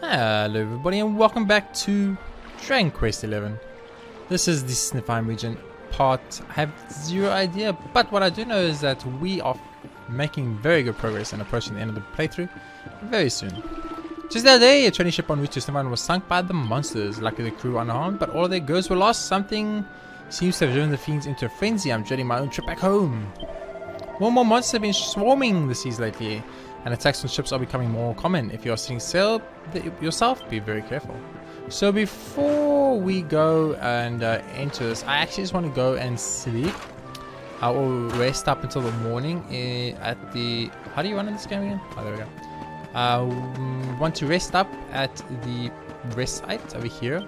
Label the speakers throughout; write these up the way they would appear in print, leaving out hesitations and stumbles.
Speaker 1: Hello everybody and welcome back to Dragon Quest XI. This is the Snifheim region part. I have zero idea, but what I do know is that we are making very good progress and approaching the end of the playthrough very soon. Just the other day, a trading ship en route to Snifheim was sunk by the monsters. Luckily the crew were unharmed, but all of their goods were lost. Something seems to have driven the fiends into a frenzy. I'm dreading my own trip back home. More and more monsters have been swarming the seas lately, and attacks on ships are becoming more common. If you are setting sail yourself, be very careful. So before we go and enter this, I actually just want to go and sleep. I will rest up until the morning at the... How do you run in this game again? Oh, there we go. I want to rest up at the rest site over here.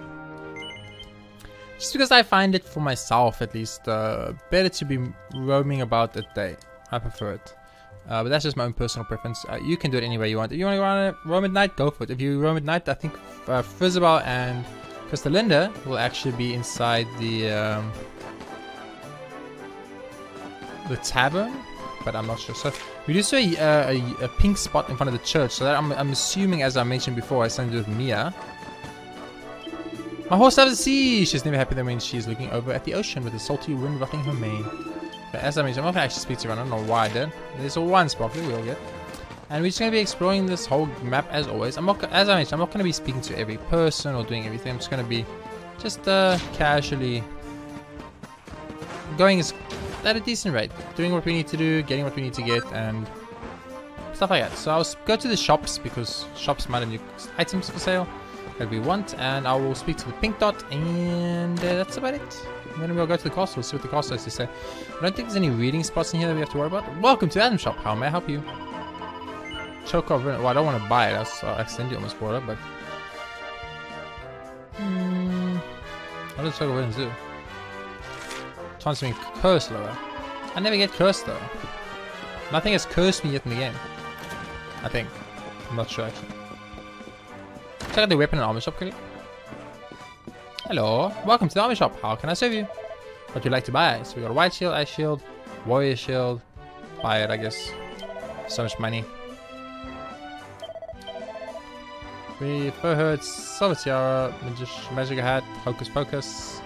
Speaker 1: Just because I find it for myself, at least, better to be roaming at day. I prefer it. But that's just my own personal preference. You can do it any way you want. If you want to roam at night, go for it. If you roam at night, I think Frizzabal and Castellinda will actually be inside the tavern, but I'm not sure. So we do see a pink spot in front of the church. So that I'm assuming, as I mentioned before, has something to do with Mia. My horse loves the sea. She's never happier than when she's looking over at the ocean with the salty wind ruffling her mane. But as I mentioned, I'm not going to actually speak to her. I don't know why I did. There's a one sparkler we'll get. And we're just going to be exploring this whole map as always. As I mentioned, I'm not going to be speaking to every person or doing everything. I'm just going to be just casually going at a decent rate. Doing what we need to do, getting what we need to get, and stuff like that. So I'll go to the shops because shops might have new items for sale that we want. And I will speak to the pink dot, and that's about it. And then we'll go to the castle, see what the castle has to say. I don't think there's any reading spots in here that we have to worry about. Welcome to Adam Shop. How may I help you? Choke over. Well, I don't want to buy it. I accidentally almost bought it, but... What does Choke over do? Transferring curse lower. I never get cursed though. Nothing has cursed me yet in the game. I think. I'm not sure actually. Check out the weapon and armor shop quickly. Hello, welcome to the army shop. How can I serve you? What would you like to buy? So we got a white shield, ice shield, warrior shield. Buy it, I guess. So much money. We fur hood, silver tiara, magic hat, hocus pocus,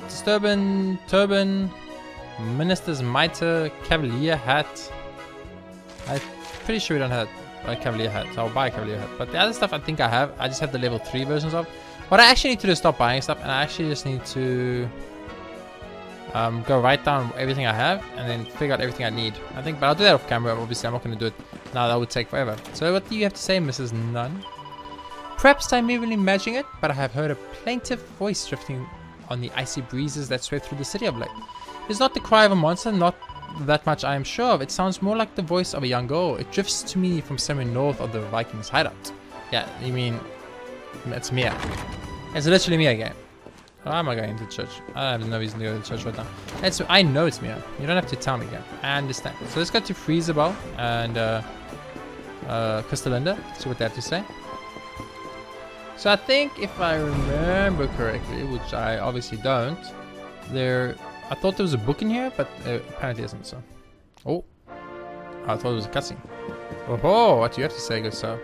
Speaker 1: disturbance, turban, minister's mitre, cavalier hat. I'm pretty sure we don't have a cavalier hat, so I'll buy a cavalier hat. But the other stuff I think I have, I just have the level 3 versions of. What I actually need to do is stop buying stuff, and I actually just need to go write down everything I have and then figure out everything I need. I think, but I'll do that off camera. Obviously, I'm not going to do it now. That would take forever. So, what do you have to say, Mrs. Nunn? Perhaps I'm merely imagining it, but I have heard a plaintive voice drifting on the icy breezes that sweep through the city of late. It's not the cry of a monster, not that much I am sure of. It sounds more like the voice of a young girl. It drifts to me from somewhere north of the Vikings' hideout. Yeah, you mean it's Mia. It's literally Mia again. Why am I going to church? I have no reason to go to church right now. I know it's Mia. You don't have to tell me again. I understand. So let's go to Frizzabal and Castellinda. See what they have to say. So I think if I remember correctly, which I obviously don't, I thought there was a book in here, but apparently isn't. So, oh, I thought it was a cutscene. Oh, what do you have to say, good sir?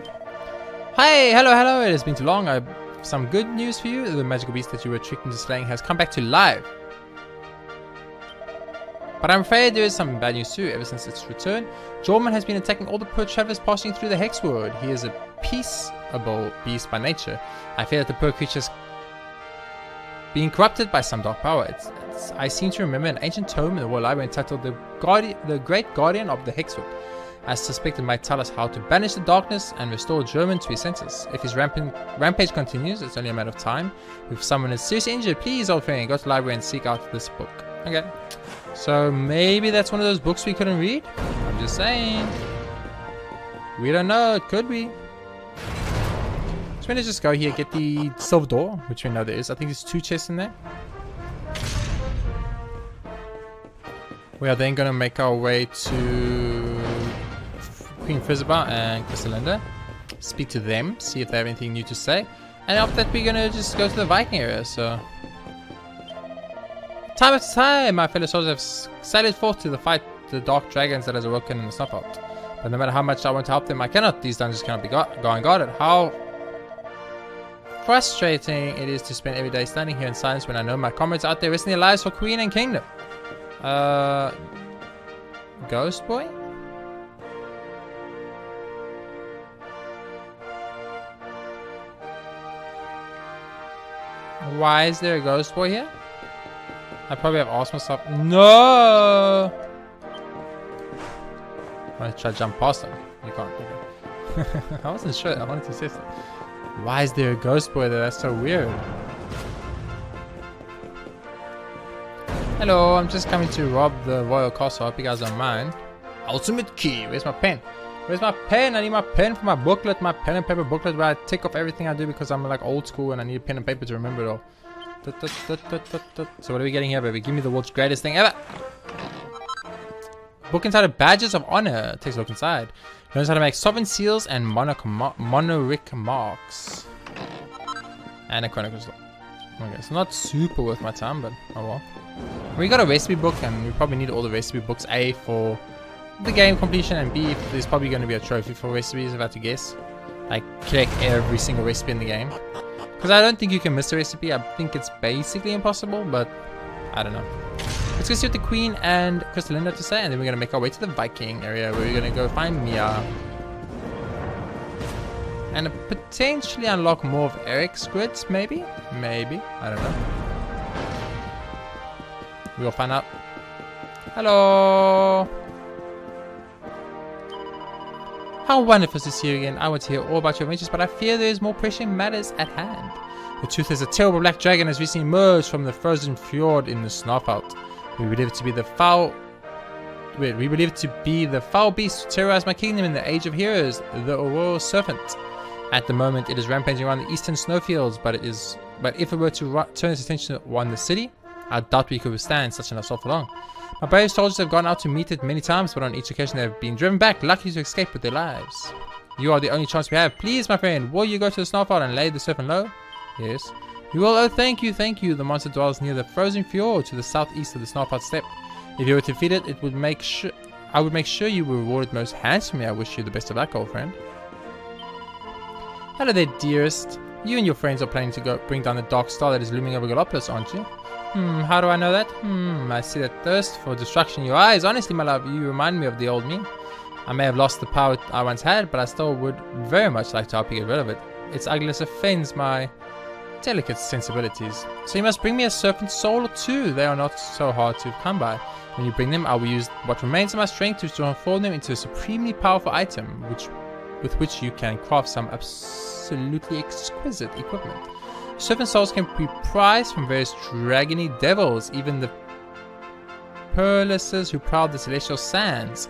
Speaker 1: Hi, hello. It has been too long. I some good news for you. The magical beast that you were tricked into slaying has come back to life. But I'm afraid there is some bad news too. Ever since its return, Jorman has been attacking all the poor travelers passing through the Hex World. He is a peaceable beast by nature. I fear that the poor creatures being corrupted by some dark power. I seem to remember an ancient tome in the Royal Library entitled The Great Guardian of the Hex World. I suspect it might tell us how to banish the darkness and restore German to his senses. If his rampage continues, it's only a matter of time. If someone is seriously injured, please, old friend, go to the library and seek out this book. Okay. So maybe that's one of those books we couldn't read? I'm just saying. We don't know. It could be. So we're going to just go here, get the silver door, which we know there is. I think there's 2 chests in there. We are then going to make our way to Queen Frizzabal and Castellinda, speak to them, see if they have anything new to say, and after that we're gonna just go to the Viking area. So time after time, my fellow soldiers have sailed forth to fight the dark dragons that has awoken in the Snowfield. But no matter how much I want to help them, I cannot. These dungeons cannot be going guarded. How frustrating it is to spend every day standing here in silence when I know my comrades out there risking their lives for Queen and Kingdom. Ghost Boy? Why is there a Ghost Boy here? I probably have asked myself. No! I'm gonna try to jump past him. You can't. Okay. I wasn't sure. I wanted to say something. Why is there a Ghost Boy there? That's so weird. Hello, I'm just coming to rob the royal castle. I hope you guys don't mind. Ultimate key. Where's my pen? Where's my pen? I need my pen for my booklet, my pen and paper booklet where I tick off everything I do because I'm like old school and I need a pen and paper to remember it all. So what are we getting here, baby? Give me the world's greatest thing ever. Book entitled Badges of Honor. Takes a look inside. Learns how to make sovereign seals and monoric marks. And a chronicles. Okay, it's not super worth my time, but oh well. We got a recipe book, and we probably need all the recipe books. A, for the game completion, and B, there's probably going to be a trophy for recipes, if I had to guess. Like, collect every single recipe in the game. Because I don't think you can miss a recipe. I think it's basically impossible, but I don't know. Let's go see what the Queen and Crystallinda have to say, and then we're going to make our way to the Viking area where we're going to go find Mia. And potentially unlock more of Eric's grids, maybe? Maybe. I don't know. We'll find out. Hello! How wonderful to see you again. I want to hear all about your adventures, but I fear there is more pressing matters at hand. The truth is, a terrible black dragon has recently emerged from the frozen fjord in the Snarfelt. We believe it to be the foul beast who terrorized my kingdom in the Age of Heroes, the Aurora Serpent. At the moment, it is rampaging around the eastern snowfields, but if it were to turn its attention on the city, I doubt we could withstand such an assault for long. My brave soldiers have gone out to meet it many times, but on each occasion they have been driven back, lucky to escape with their lives. You are the only chance we have. Please, my friend, will you go to the Snowfield and lay the serpent low? Yes. You will. Oh, thank you, thank you. The monster dwells near the frozen fjord to the southeast of the Snowfield Steppe. If you were to defeat it, I would make sure you were rewarded most handsomely. I wish you the best of luck, old friend. Hello there, dearest. You and your friends are planning to go bring down the dark star that is looming over Galapagos, aren't you? How do I know that? I see that thirst for destruction in your eyes. Honestly, my love, you remind me of the old me. I may have lost the power I once had, but I still would very much like to help you get rid of it. Its ugliness offends my delicate sensibilities. So you must bring me a serpent soul or two. They are not so hard to come by. When you bring them, I will use what remains of my strength to transform them into a supremely powerful item, with which you can craft some absolutely exquisite equipment. Serpent souls can be prized from various dragony devils, even the Perlises who prowl the celestial sands.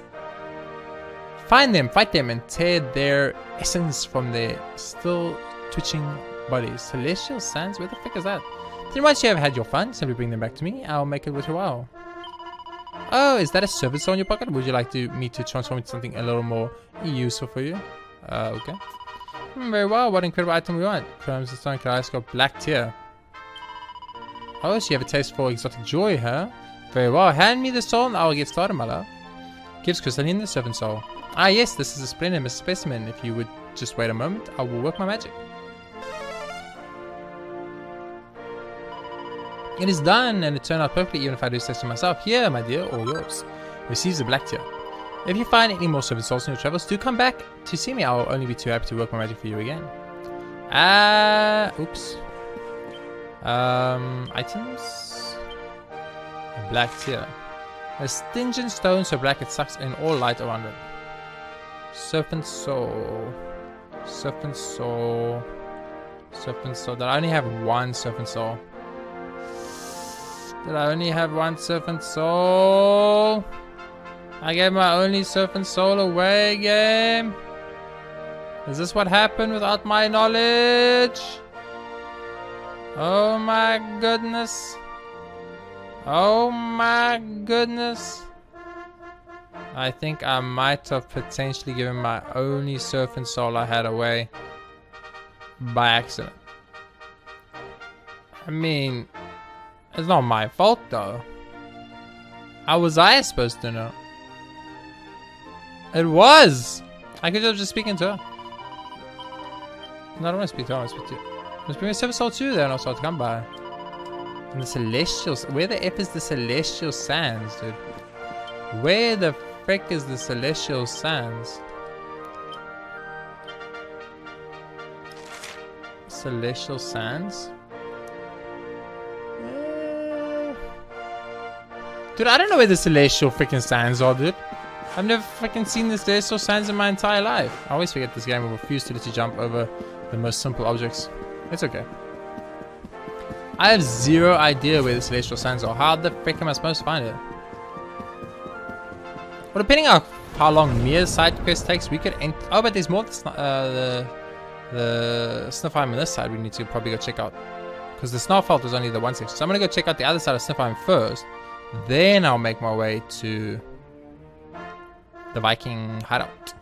Speaker 1: Find them, fight them, and tear their essence from their still twitching bodies. Celestial sands? Where the frick is that? Then once you have had your fun, simply bring them back to me. I'll make it worth your while. Oh, is that a serpent soul in your pocket? Would you like me to transform it into something a little more useful for you? Okay. Very well. What incredible item we want. Chrome's the Stone Kaleidoscope Black Tier. Oh, so you have a taste for exotic joy, huh? Very well. Hand me the soul and I'll get started, my love. Gives Crystalline the serpent soul. Ah, yes, this is a splendid specimen. If you would just wait a moment, I will work my magic. It is done, and it turned out perfectly, even if I do say so myself. Here, my dear, all yours. Receives the black tier. If you find any more serpent souls in your travels, do come back to see me. I'll only be too happy to work my magic for you again. Oops. Items. A black tier. A stingent stone so black it sucks in all light around it. Serpent soul. Serpent soul. Serpent soul. Did I only have one serpent soul? Did I only have one serpent soul? I gave my only serpent soul away, game. Is this what happened without my knowledge? Oh my goodness. Oh my goodness. I think I might have potentially given my only serpent soul I had away by accident. I mean, it's not my fault though. How was I supposed to know? It was! I could have just speaking to her. No, I don't want to speak to her, I want to speak to you. Let's bring a Silver Soul 2 there and also to come by. And the Celestials. Where the F is the Celestial Sands, dude? Where the frick is the Celestial Sands? Celestial Sands? Dude, I don't know where the Celestial freaking Sands are, dude. I've never freaking seen the Celestial Sands in my entire life. I always forget this game will refuse to let you jump over the most simple objects. It's okay. I have zero idea where the Celestial Sands are. How the frick am I supposed to find it? Well, depending on how long Mia's side quest takes, we could enter. Oh, but there's more the Snifheim on this side we need to probably go check out. Because the Snarfelt was only the one section. So I'm going to go check out the other side of Snifheim first. Then I'll make my way to the Viking hideout.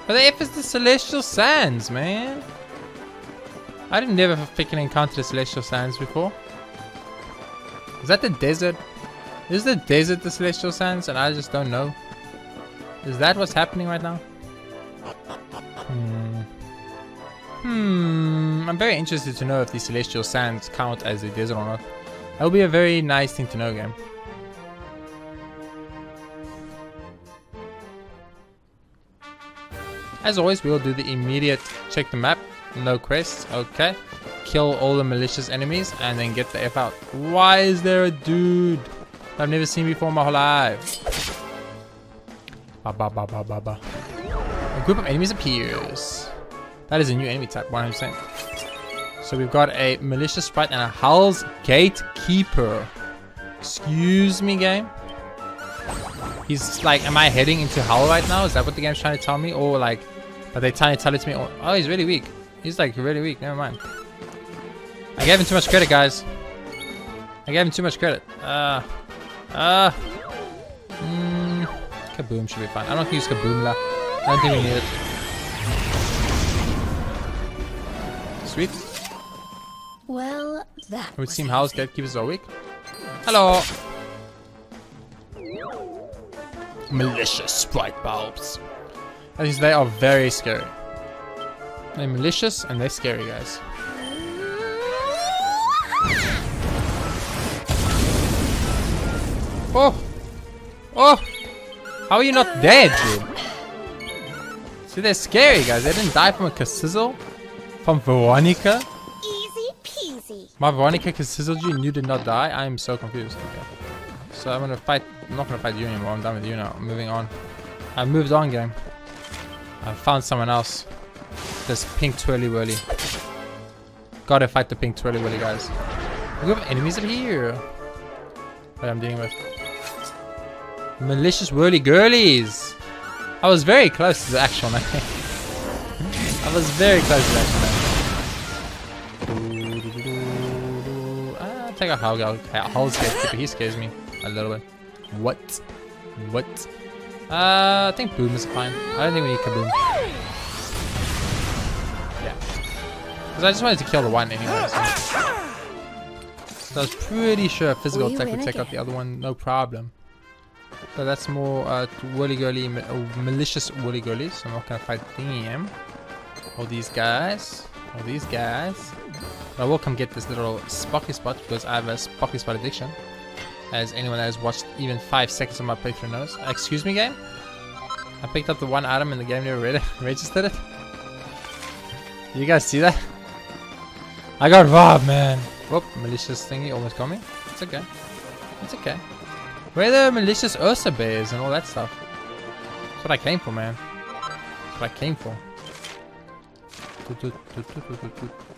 Speaker 1: But the F is the Celestial Sands, man. I didn't never freaking encounter the Celestial Sands before. Is that the desert? Is the desert the Celestial Sands and I just don't know? Is that what's happening right now? I'm very interested to know if the Celestial Sands count as a desert or not. That would be a very nice thing to know, game. As always, we will do the immediate check the map. No quests. Okay. Kill all the malicious enemies and then get the F out. Why is there a dude I've never seen before in my whole life? A group of enemies appears. That is a new enemy type, 100%. So we've got a malicious sprite and a Hell's Gatekeeper. Excuse me, game? He's like, am I heading into hell right now? Is that what the game's trying to tell me? Or like, are they trying to tell it to me? Oh, he's really weak. He's like really weak. Never mind. I gave him too much credit, guys. I gave him too much credit. Kaboom should be fine. I don't use Kaboom la. I don't think we need it. Sweet.
Speaker 2: Well, that
Speaker 1: It would seem Hell's Gatekeepers are weak. Hello. Malicious sprite bulbs. That means they are very scary. They're malicious and they're scary, guys. Oh! Oh! How are you not dead, dude? See, they're scary, guys. They didn't die from a Kassizzle? From Veronica?
Speaker 2: easy peasy.
Speaker 1: My Veronica Kassizzled you and you did not die? I am so confused. Okay. So I'm gonna fight. I'm not gonna fight you anymore. I'm done with you now. I'm moving on. I've moved on, game. I found someone else. This pink twirly whirly. Gotta fight the pink twirly whirly, guys. We have enemies up here. That I'm dealing with. Malicious whirly girlies. I was very close to the actual name. I was very close to the actual name. Take a Hell's Gatekeeper. He scares me a little bit. What? What? I think Boom is fine. I don't think we need Kaboom. Yeah. Because I just wanted to kill the one anyway. So I was pretty sure a physical attack would take out the other one, no problem. So that's more whirly-girly, malicious whirly-girlies. So I'm not going to fight them. All these guys. All these guys. But I will come get this little Spocky Spot because I have a Spocky Spot addiction. As anyone that has watched even 5 seconds of my playthrough knows. Excuse me, game? I picked up the one item and the game never registered it. Did you guys see that? I got robbed, man. Whoop, malicious thingy almost got me. It's okay. It's okay. Where are the malicious Ursa bears and all that stuff? That's what I came for, man. That's what I came for.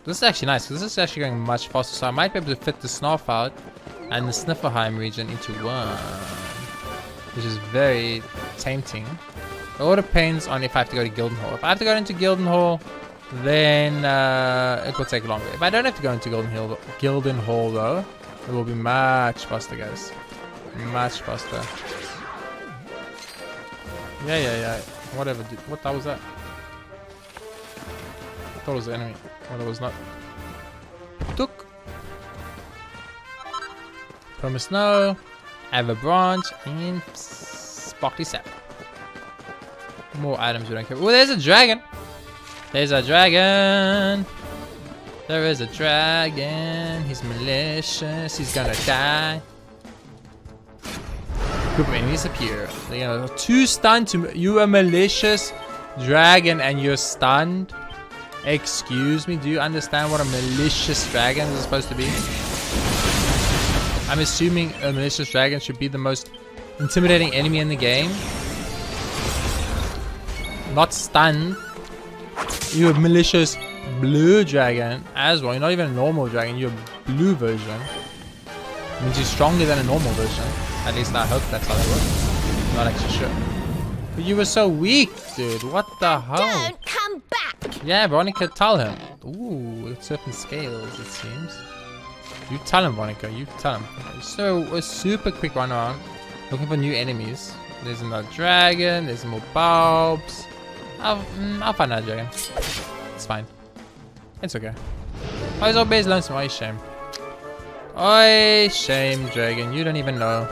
Speaker 1: This is actually nice because this is actually going much faster. So I might be able to fit the Snarfelt and the Snifferheim region into one, which is very tempting. It all depends on if I have to go to Gildenhall. If I have to go into Gildenhall, then it will take longer. If I don't have to go into Gildenhall though, it will be much faster, guys. Much faster. Yeah. Whatever. What was that? I thought it was the enemy. Well, it was not. Took. Pumice Snow, Ava Branch, and Sparkly Sap. More items we don't care. Oh, there's a dragon! There's a dragon! There is a dragon. He's malicious. He's gonna die. Group of enemies appear. You know, 2 stunned to you a malicious dragon and you're stunned. Excuse me, do you understand what a malicious dragon is supposed to be? I'm assuming a malicious dragon should be the most intimidating enemy in the game. Not stunned. You're a malicious blue dragon as well. You're not even a normal dragon, you're a blue version. It means you're stronger than a normal version. At least I hope that's how that works. Not actually sure. But you were so weak, dude. What the hell?
Speaker 2: Don't come back!
Speaker 1: Yeah, Veronica, tell him. Ooh, it's certain scales, it seems. You tell him, Veronica. You tell him. Okay, so, a super quick run around. Looking for new enemies. There's another dragon. There's more bulbs. I'll find that dragon. It's fine. It's okay. Oh, he's always lonesome. Oh, shame. Oh, shame, dragon. You don't even know.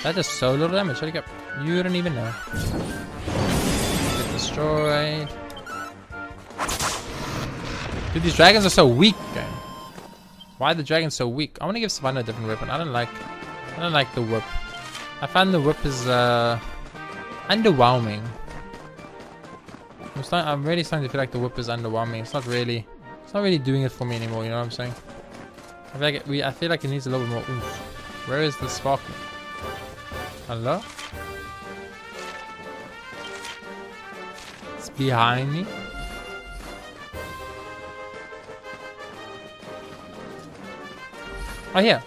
Speaker 1: That does so little damage. Holy crap. You don't even know. Get destroyed. Dude, these dragons are so weak, game. Why are the dragons so weak? I want to give Savannah a different weapon. I don't like the whip. I find the whip is underwhelming. I'm really starting to feel like the whip is underwhelming. It's not really doing it for me anymore. You know what I'm saying? I feel like it needs a little bit more oomph. Where is the sparkle? Hello? It's behind me. Oh, here.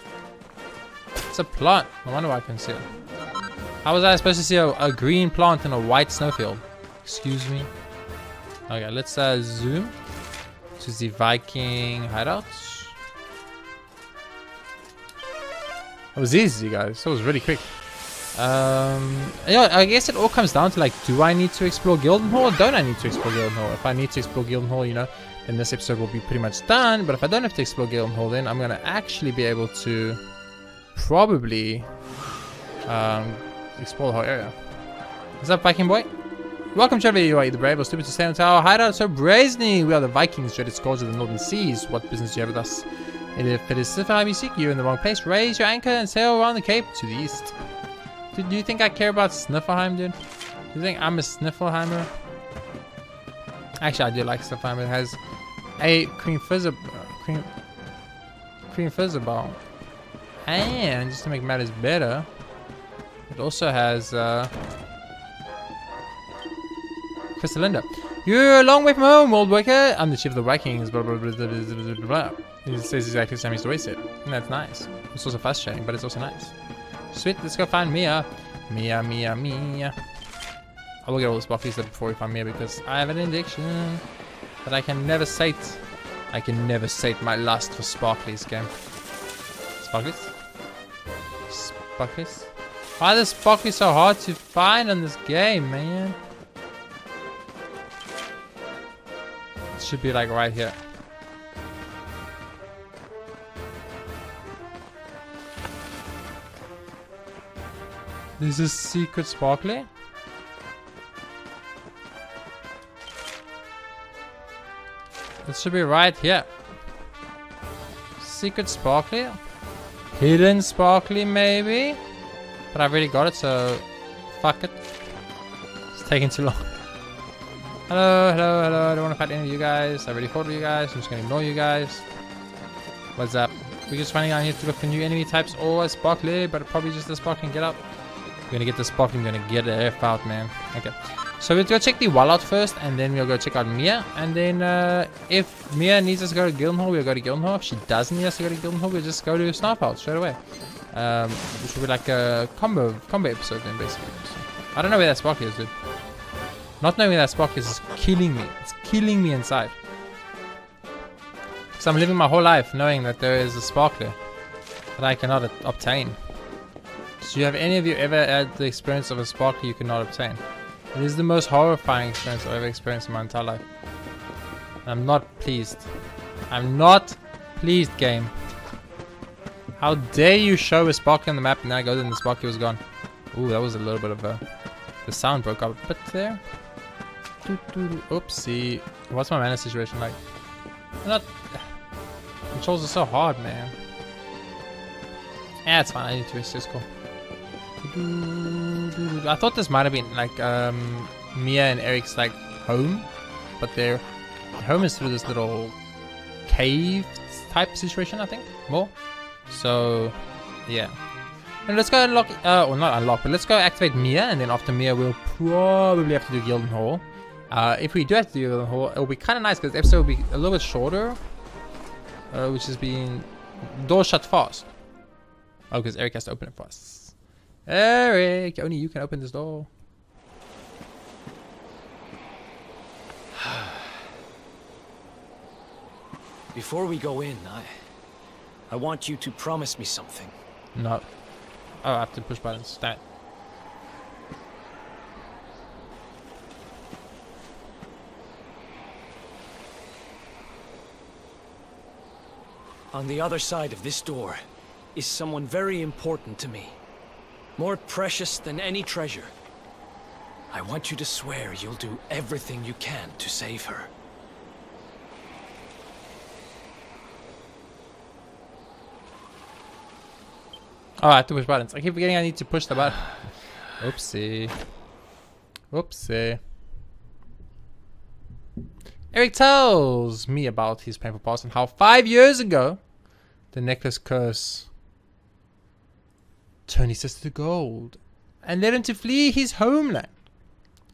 Speaker 1: It's a plant. No wonder why I can see it. How was I supposed to see a green plant in a white snowfield? Excuse me. Okay, let's zoom to the Viking hideouts. That was easy, guys. That was really quick. Yeah, I guess it all comes down to like, do I need to explore Gildenhall or don't I need to explore Gildenhall? If I need to explore Gildenhall, you know, then this episode will be pretty much done. But if I don't have to explore Gildenhall, then I'm gonna actually be able to probably explore the whole area. What's up, Viking boy? Welcome, Trevor. You are either brave or stupid to stay on our hideout so brazenly. We are the Vikings, dreaded scourge of the northern seas. What business do you have with us? And if it is Sifahime you seek, you're in the wrong place. Raise your anchor and sail around the cape to the east. Dude, do you think I care about Sniffelheim, dude? Do you think I'm a Sniffelheimer? Actually, I do like Sniffelheim. It has a cream fizzaball. And just to make matters better, it also has Crystallinda. You're a long way from home, old worker. I'm the chief of the Vikings. Blah, blah, blah, blah, blah, blah, blah. It says exactly the same as the way said. And that's nice. It's also fast sharing, but it's also nice. Sweet, let's go find Mia. Mia. I will get all the sparklies before we find Mia because I have an addiction that I can never sate. I can never sate my lust for sparklies, game. Sparklies? Sparklies? Why are the sparklies so hard to find in this game, man? It should be like right here. This is secret sparkly. It should be right here. Secret sparkly. Hidden sparkly maybe. But I've already got it, so fuck it. It's taking too long. Hello. I don't want to fight any of you guys. I already fought with you guys. I'm just gonna ignore you guys. What's up? We're just running out here to look for new enemy types or a sparkly, but probably just the sparkling. Get up. We're gonna get the sparkling, we're gonna get the F out, man. Okay. So we'll go check the wall out first, and then we'll go check out Mia. And then if Mia needs us to go to Gildenhall, we'll go to Gildenhall. If she doesn't need us to go to Gildenhall, we'll just go to Snarpelt straight away. Which will be like a combo episode then, basically. So, I don't know where that sparkly is, dude. Not knowing where that sparkly is killing me. It's killing me inside. Because I'm living my whole life knowing that there is a sparkly that I cannot obtain. So have any of you ever had the experience of a sparkly you cannot obtain? It is the most horrifying experience I've ever experienced in my entire life. I'm not pleased. I'm not pleased, game. How dare you show a spark on the map and then I go and the sparky was gone. Ooh, that was a little bit of a... The sound broke up a bit there. Oopsie. What's my mana situation like? Not... Controls are so hard, man. Yeah, it's fine. I need to rest. It's cool. I thought this might have been like Mia and Eric's like home, but their home is through this little cave type situation, I think, more. So, yeah. And let's go unlock, or not unlock, but let's go activate Mia, and then after Mia, we'll probably have to do Gilden Hall. If we do have to do Gilden Hall, it'll be kind of nice because the episode will be a little bit shorter, which has been door shut fast. Oh, because Eric has to open it fast. Eric, only you can open this door.
Speaker 3: Before we go in, I want you to promise me something.
Speaker 1: No. Oh, I have to push buttons. Damn it.
Speaker 3: On the other side of this door is someone very important to me. More precious than any treasure. I want you to swear you'll do everything you can to save her.
Speaker 1: Oh, I have to push buttons. I keep forgetting I need to push the button. Oopsie. Oopsie. Eric tells me about his painful past and how 5 years ago, the necklace curse turned his sister to gold and led him to flee his homeland.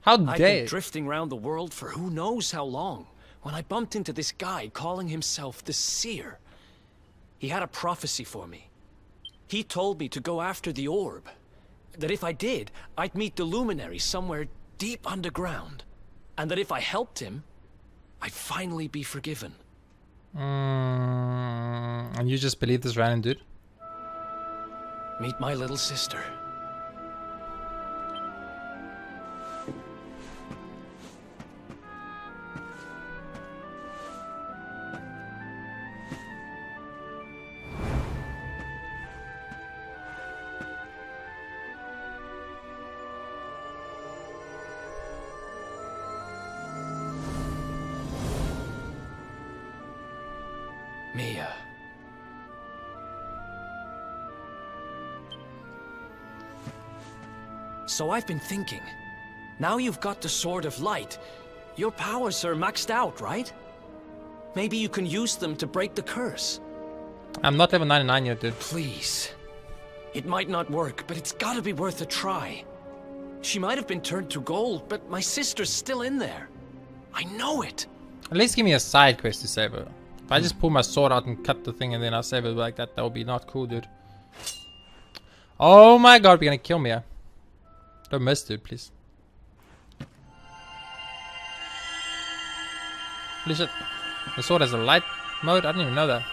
Speaker 1: How
Speaker 3: I've
Speaker 1: dare
Speaker 3: been drifting around the world for who knows how long when I bumped into this guy calling himself the Seer. He had a prophecy for me. He told me to go after the orb. That if I did, I'd meet the luminary somewhere deep underground. And that if I helped him, I'd finally be forgiven.
Speaker 1: And you just believe this random dude?
Speaker 3: Meet my little sister. Mia. So I've been thinking, now you've got the Sword of Light, your powers are maxed out, right? Maybe you can use them to break the curse.
Speaker 1: I'm not level 99 yet, dude.
Speaker 3: Please. It might not work, but it's gotta be worth a try. She might have been turned to gold, but my sister's still in there. I know it.
Speaker 1: At least give me a side quest to save her. If I just pull my sword out and cut the thing and then I save it like that, that would be not cool, dude. Oh my god, we're gonna kill me. Yeah? Don't miss, dude, please. Holy shit. The sword has a light mode? I didn't even know that.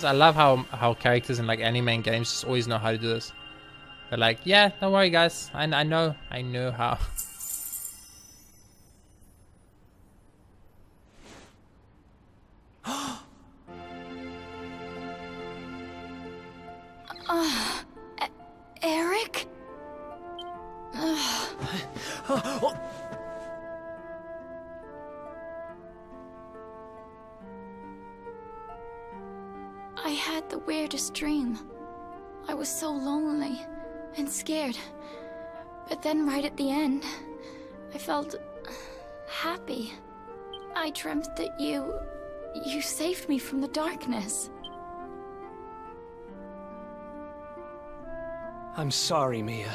Speaker 1: I love how characters in like anime and games just always know how to do this. They're like, yeah, don't worry guys, I know how.
Speaker 2: Eric? I had the weirdest dream. I was so lonely and scared. But then right at the end, I felt happy. I dreamt that you saved me from the darkness.
Speaker 3: I'm sorry, Mia.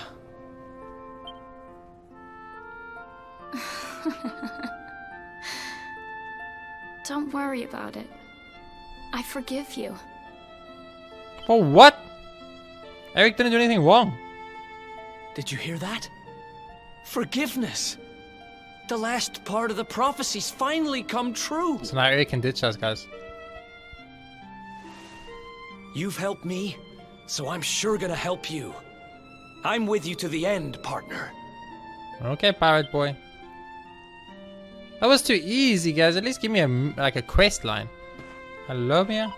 Speaker 2: Don't worry about it. I forgive you.
Speaker 1: Oh, what? Eric didn't do anything wrong.
Speaker 3: Did you hear that? Forgiveness. The last part of the prophecy's finally come true.
Speaker 1: So now Eric can ditch us, guys.
Speaker 3: You've helped me, so I'm sure gonna help you. I'm with you to the end, partner.
Speaker 1: Okay, pirate boy. That was too easy, guys. At least give me a quest line. Hello, Mia.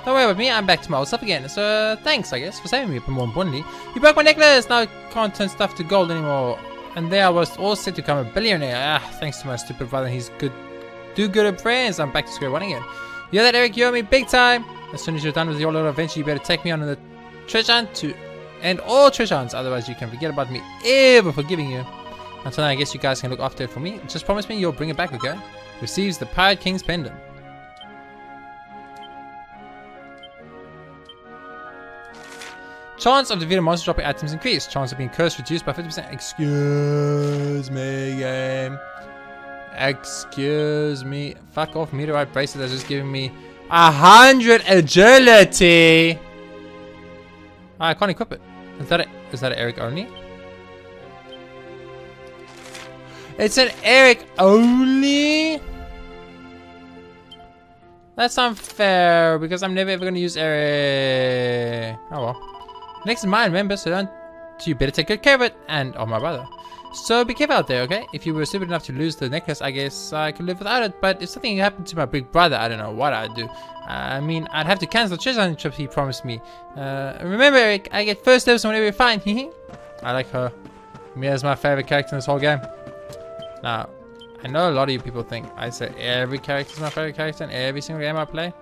Speaker 1: Don't worry about me. I'm back to my old stuff again. So thanks, I guess, for saving me. But more importantly, you broke my necklace. Now I can't turn stuff to gold anymore. And there I was, all set to become a billionaire. Thanks to my stupid brother. He's good. Do good at friends. I'm back to square one again. You hear that, Eric? You owe me big time. As soon as you're done with your little adventure, you better take me on the treasure hunt to end all treasure hunts. Otherwise, you can forget about me ever forgiving you. Until then, I guess you guys can look after it for me. Just promise me you'll bring it back, okay? Receives the Pirate King's pendant. Chance of defeating monsters dropping items increased. Chance of being cursed reduced by 50%. Excuse me, game. Excuse me. Fuck off, meteorite bracelet that's just giving me 100 agility. I can't equip it. Is that an Eric only? It's an Eric only? That's unfair because I'm never ever gonna use Eric. Oh well. Next is mine, remember, so you better take good care of it and of my brother. So be careful out there, okay? If you were stupid enough to lose the necklace, I guess I could live without it. But if something happened to my big brother, I don't know what I'd do. I mean, I'd have to cancel the treasure hunt trip he promised me. Remember, Eric, I get first dibs whenever you're fine. I like her. Mia's my favorite character in this whole game. Now, I know a lot of you people think I say every character is my favorite character in every single game I play.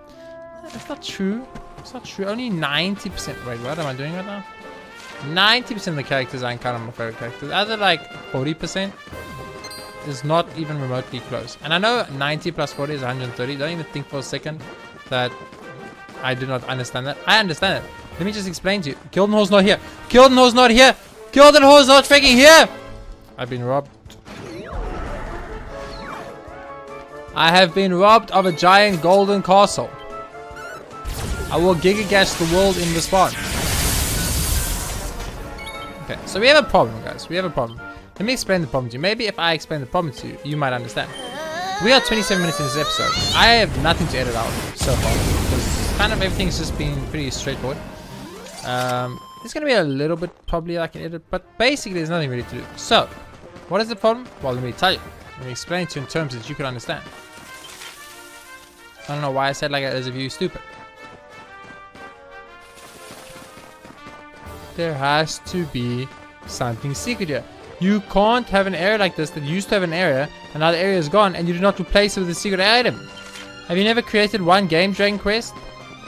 Speaker 1: That's not true. It's not true. Only 90%. Wait, what am I doing right now? 90% of the characters aren't kind of my favorite characters. The other like 40% is not even remotely close. And I know 90 plus 40 is 130. Don't even think for a second that I do not understand that. I understand it. Let me just explain to you. Gildenhall's not here. Gildenhall's not here. Gildenhall's not freaking here. I've been robbed. I have been robbed of a giant golden castle. I will giga-gash the world in response. Okay, so we have a problem, guys. We have a problem. Let me explain the problem to you. Maybe if I explain the problem to you, you might understand. We are 27 minutes in this episode. I have nothing to edit out so far because kind of everything's just been pretty straightforward. There's gonna be a little bit probably I can edit, but basically there's nothing really to do. So, what is the problem? Well, let me tell you. Let me explain it to you in terms that you can understand. I don't know why I said like that as if you're stupid. There has to be something secret here. You can't have an area like this that used to have an area and now the area is gone and you do not replace it with a secret item. Have you never created one game Dragon Quest?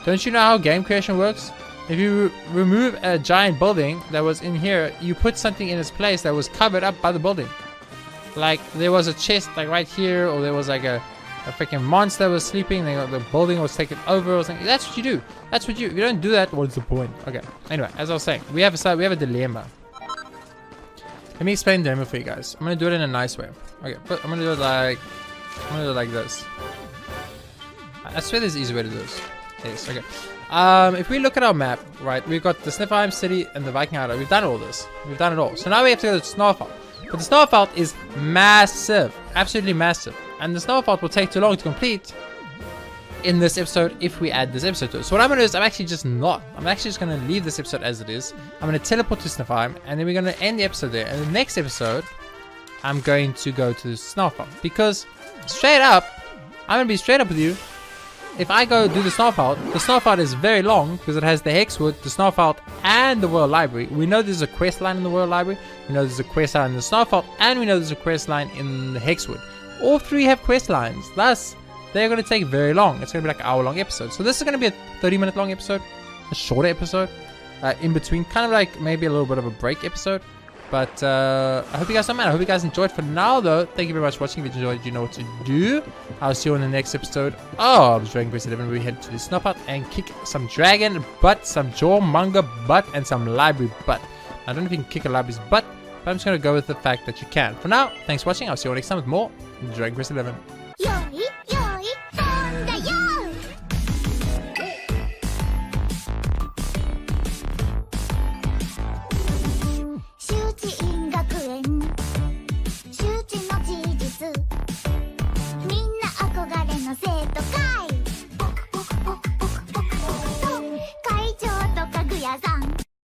Speaker 1: Don't you know how game creation works? If you remove a giant building that was in here, you put something in its place that was covered up by the building. Like there was a chest like right here, or there was like a freaking monster was sleeping, the building was taken over or something. That's what you do. That's what if you don't do that, what's the point? Okay. Anyway, as I was saying, we have a dilemma. Let me explain the dilemma for you guys. I'm gonna do it in a nice way. Okay, but I'm gonna do it like this. I swear there's an easy way to do this. Yes, okay. If we look at our map, right, we've got the Snifheim City and the Viking Island. We've done all this. We've done it all. So now we have to go to Snarfalt. But the Snarfalt is massive. Absolutely massive. And the Snarfalt will take too long to complete in this episode if we add this episode to it. So what I'm going to do is I'm actually just going to leave this episode as it is. I'm going to teleport to Snifheim and then we're going to end the episode there. And the next episode, I'm going to go to Snarfalt. Because straight up, I'm going to be straight up with you. If I go do the Snarfalt is very long because it has the Hexwood, the Snarfalt, and the World Library. We know there's a quest line in the World Library. We know there's a quest line in the Snarfalt, and we know there's a quest line in the Hexwood. All three have quest lines. Thus, they're going to take very long. It's going to be like an hour-long episode. So this is going to be a 30-minute long episode, a shorter episode, in between, kind of like maybe a little bit of a break episode. But I hope you guys don't mind. I hope you guys enjoyed. For now, though, thank you very much for watching. If you enjoyed, you know what to do. I'll see you on the next episode of Dragon Quest XI, where we head to the Snarfalt and kick some dragon butt, some jawmonger butt, and some library butt. I don't know if you can kick a library's butt, but I'm just going to go with the fact that you can. For now, thanks for watching. I'll see you all next time with more Dragon Quest XI.